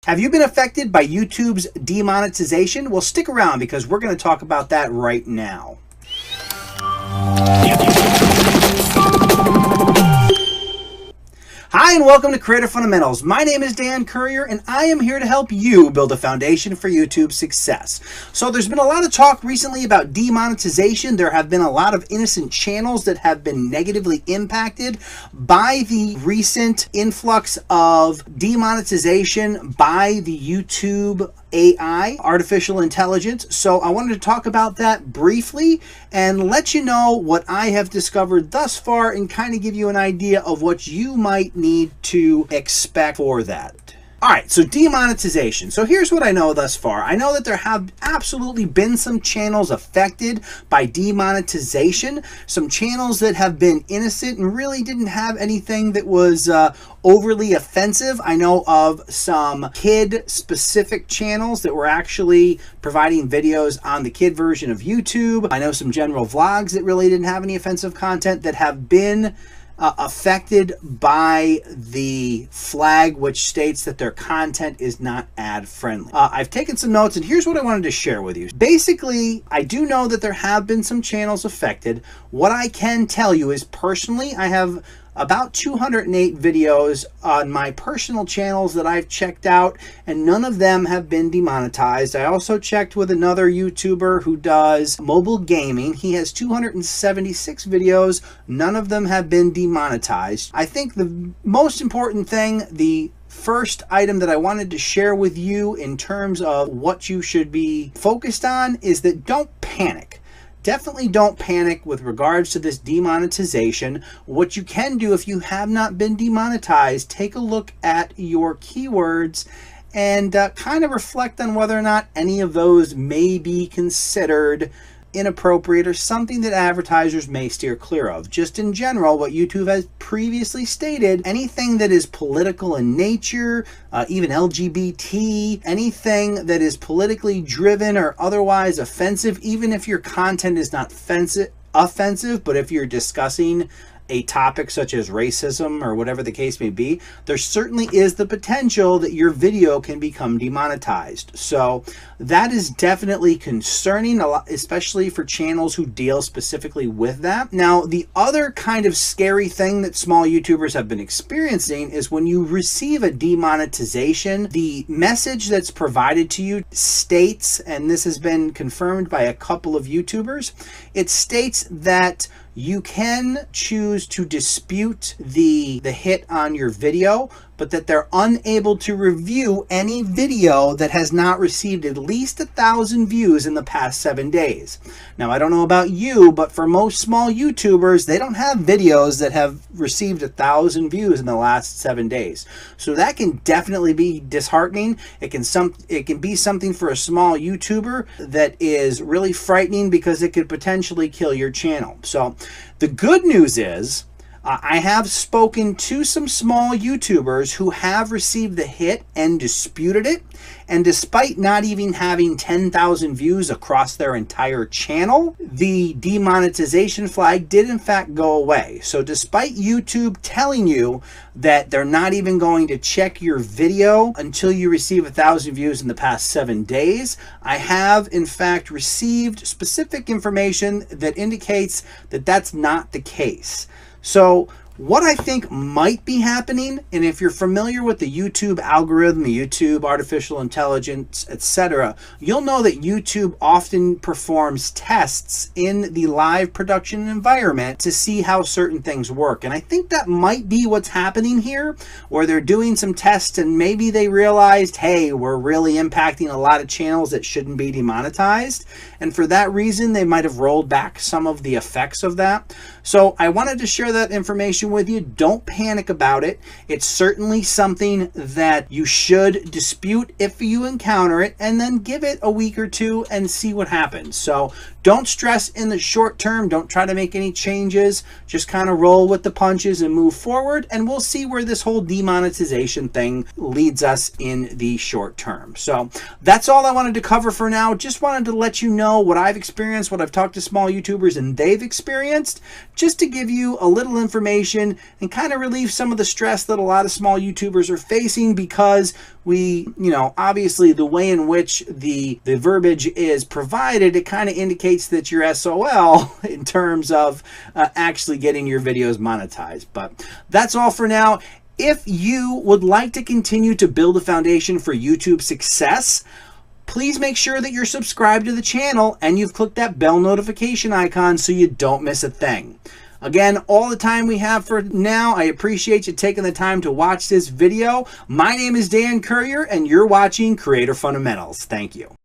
Have you been affected by YouTube's demonetization? Well, stick around because we're going to talk about that right now. Hi and welcome to Creator Fundamentals. My name is Dan Currier and I am here to help you build a foundation for YouTube success. So there's been a lot of talk recently about demonetization. There have been a lot of innocent channels that have been negatively impacted by the recent influx of demonetization by the YouTube AI, artificial intelligence. So I wanted to talk about that briefly and let you know what I have discovered thus far and kind of give you an idea of what you might need to expect for that. All right, so demonetization. So here's what I know thus far. I know that there have absolutely been some channels affected by demonetization, some channels that have been innocent and really didn't have anything that was overly offensive. I know of some kid-specific channels that were actually providing videos on the kid version of YouTube. I know some general vlogs that really didn't have any offensive content that have been affected by the flag which states that their content is not ad friendly. I've taken some notes and here's what I wanted to share with you. Basically, I do know that there have been some channels affected. What I can tell you is personally, I have about 208 videos on my personal channels that I've checked out, and none of them have been demonetized. I also checked with another YouTuber who does mobile gaming. He has 276 videos. None of them have been demonetized. I think the most important thing, the first item that I wanted to share with you in terms of what you should be focused on is that don't panic. Definitely don't panic with regards to this demonetization. What you can do if you have not been demonetized, take a look at your keywords and kind of reflect on whether or not any of those may be considered inappropriate or something that advertisers may steer clear of. Just in general, what YouTube has previously stated, anything that is political in nature, even LGBT, anything that is politically driven or otherwise offensive, even if your content is not offensive, but if you're discussing a topic such as racism or whatever the case may be, there certainly is the potential that your video can become demonetized. So that is definitely concerning, especially for channels who deal specifically with that. Now, the other kind of scary thing that small YouTubers have been experiencing is when you receive a demonetization, the message that's provided to you states, and this has been confirmed by a couple of YouTubers, it states that you can choose to dispute the hit on your video, but that they're unable to review any video that has not received at least 1,000 views in the past 7 days. Now, I don't know about you, but for most small YouTubers, they don't have videos that have received 1,000 views in the last 7 days. So that can definitely be disheartening. It can be something for a small YouTuber that is really frightening because it could potentially kill your channel. So the good news is, I have spoken to some small YouTubers who have received the hit and disputed it, and despite not even having 10,000 views across their entire channel, the demonetization flag did in fact go away. So despite YouTube telling you that they're not even going to check your video until you receive 1,000 views in the past 7 days, I have in fact received specific information that indicates that that's not the case. So what I think might be happening, and if you're familiar with the YouTube algorithm, the YouTube artificial intelligence, etc., you'll know that YouTube often performs tests in the live production environment to see how certain things work. And I think that might be what's happening here, where they're doing some tests and maybe they realized, hey, we're really impacting a lot of channels that shouldn't be demonetized. And for that reason, they might have rolled back some of the effects of that. So I wanted to share that information with you. Don't panic about it. It's certainly something that you should dispute if you encounter it, and then give it a week or two and see what happens. So don't stress in the short term. Don't try to make any changes. Just kind of roll with the punches and move forward, and we'll see where this whole demonetization thing leads us in the short term. So that's all I wanted to cover for now. Just wanted to let you know what I've experienced, what I've talked to small YouTubers and they've experienced, just to give you a little information and kind of relieve some of the stress that a lot of small YouTubers are facing, because obviously the way in which the verbiage is provided, it kind of indicates that you're SOL in terms of actually getting your videos monetized. But that's all for now. If you would like to continue to build a foundation for YouTube success, please make sure that you're subscribed to the channel and you've clicked that bell notification icon so you don't miss a thing. Again, all the time we have for now. I appreciate you taking the time to watch this video. My name is Dan Currier and you're watching Creator Fundamentals. Thank you.